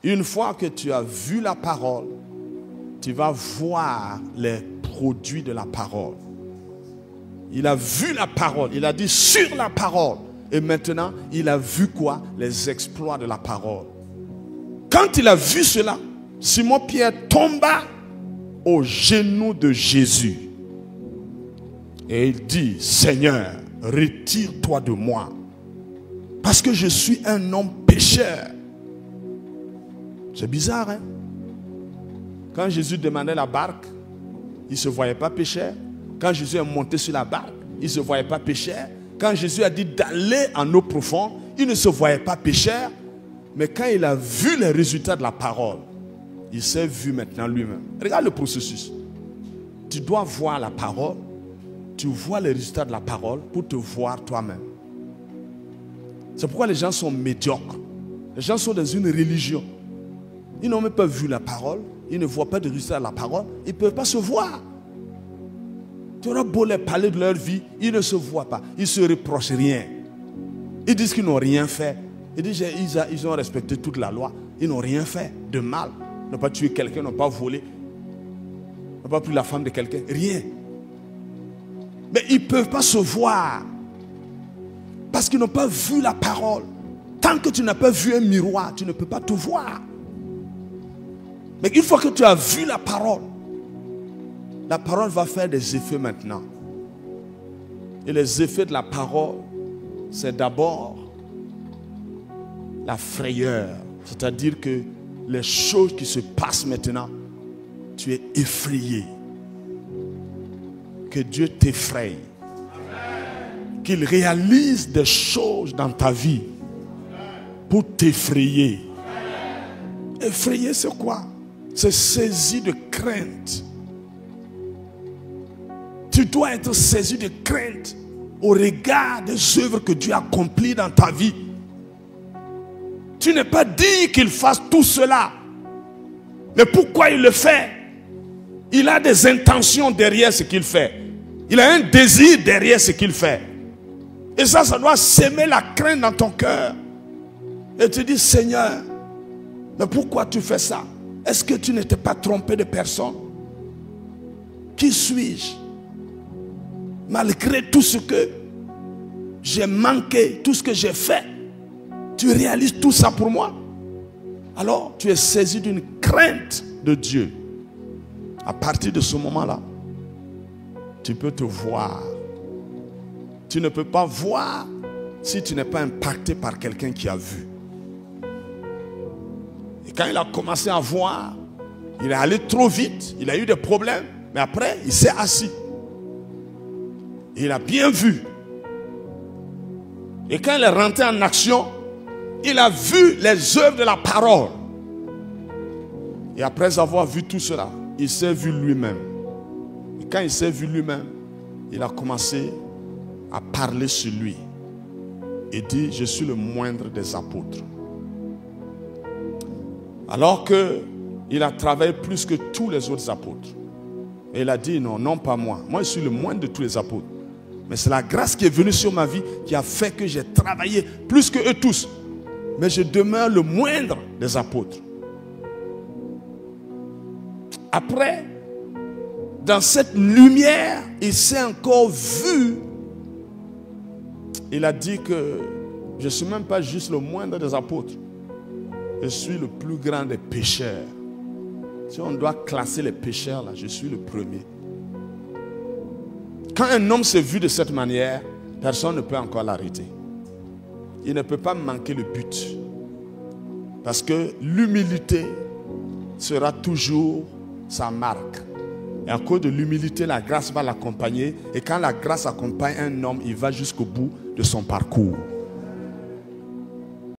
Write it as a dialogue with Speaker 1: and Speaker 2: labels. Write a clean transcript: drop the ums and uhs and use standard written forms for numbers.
Speaker 1: Une fois que tu as vu la parole, tu vas voir les produits de la parole. Il a vu la parole, il a dit sur la parole. Et maintenant, il a vu quoi? Les exploits de la parole. Quand il a vu cela, Simon-Pierre tomba aux genoux de Jésus. Et il dit, Seigneur, retire-toi de moi, parce que je suis un homme pécheur. C'est bizarre, hein? Quand Jésus demandait la barque, il ne se voyait pas pécheur. Quand Jésus est monté sur la barque, il ne se voyait pas pécheur. Quand Jésus a dit d'aller en eau profonde, il ne se voyait pas pécheur. Mais quand il a vu les résultats de la parole, il s'est vu maintenant lui-même. Regarde le processus. Tu dois voir la parole, tu vois les résultats de la parole pour te voir toi-même. C'est pourquoi les gens sont médiocres. Les gens sont dans une religion. Ils n'ont même pas vu la parole, ils ne voient pas de résultats de la parole, ils ne peuvent pas se voir. Tu auras beau les parler de leur vie, ils ne se voient pas, ils ne se reprochent rien. Ils disent qu'ils n'ont rien fait. Ils disent qu'ils ont respecté toute la loi, ils n'ont rien fait de mal. Ils n'ont pas tué quelqu'un, ils n'ont pas volé, ils n'ont pas pris la femme de quelqu'un, rien. Mais ils ne peuvent pas se voir parce qu'ils n'ont pas vu la parole. Tant que tu n'as pas vu un miroir, tu ne peux pas te voir. Mais une fois que tu as vu la parole va faire des effets maintenant. Et les effets de la parole, c'est d'abord la frayeur. C'est-à-dire que les choses qui se passent maintenant, tu es effrayé. Que Dieu t'effraie. Qu'il réalise des choses dans ta vie pour t'effrayer. Effrayer, c'est quoi? C'est saisi de crainte. Tu dois être saisi de crainte au regard des œuvres que Dieu a accomplies dans ta vie. Tu n'es pas dit qu'il fasse tout cela. Mais pourquoi il le fait? Il a des intentions derrière ce qu'il fait. Il a un désir derrière ce qu'il fait. Et ça doit s'aimer la crainte dans ton cœur. Et tu dis, Seigneur, mais pourquoi tu fais ça? Est-ce que tu n'étais pas trompé de personne? Qui suis-je? Malgré tout ce que j'ai manqué, tout ce que j'ai fait, tu réalises tout ça pour moi? Alors tu es saisi d'une crainte de Dieu. À partir de ce moment-là, tu peux te voir. Tu ne peux pas voir si tu n'es pas impacté par quelqu'un qui a vu. Et quand il a commencé à voir, il est allé trop vite, il a eu des problèmes, mais après, il s'est assis. Il a bien vu. Et quand il est rentré en action, il a vu les œuvres de la parole. Et après avoir vu tout cela, il s'est vu lui-même. Et quand il s'est vu lui-même, il a commencé à parler sur lui. Et dit, je suis le moindre des apôtres. Alors qu'il a travaillé plus que tous les autres apôtres. Et il a dit, non, non pas moi. Moi, je suis le moindre de tous les apôtres. Mais c'est la grâce qui est venue sur ma vie qui a fait que j'ai travaillé plus que eux tous. Mais je demeure le moindre des apôtres. Après, dans cette lumière, il s'est encore vu. Il a dit que je ne suis même pas juste le moindre des apôtres. Je suis le plus grand des pécheurs. Si on doit classer les pécheurs, là, je suis le premier. Quand un homme s'est vu de cette manière, personne ne peut encore l'arrêter. Il ne peut pas manquer le but. Parce que l'humilité sera toujours sa marque. Et à cause de l'humilité, la grâce va l'accompagner. Et quand la grâce accompagne un homme, il va jusqu'au bout de son parcours.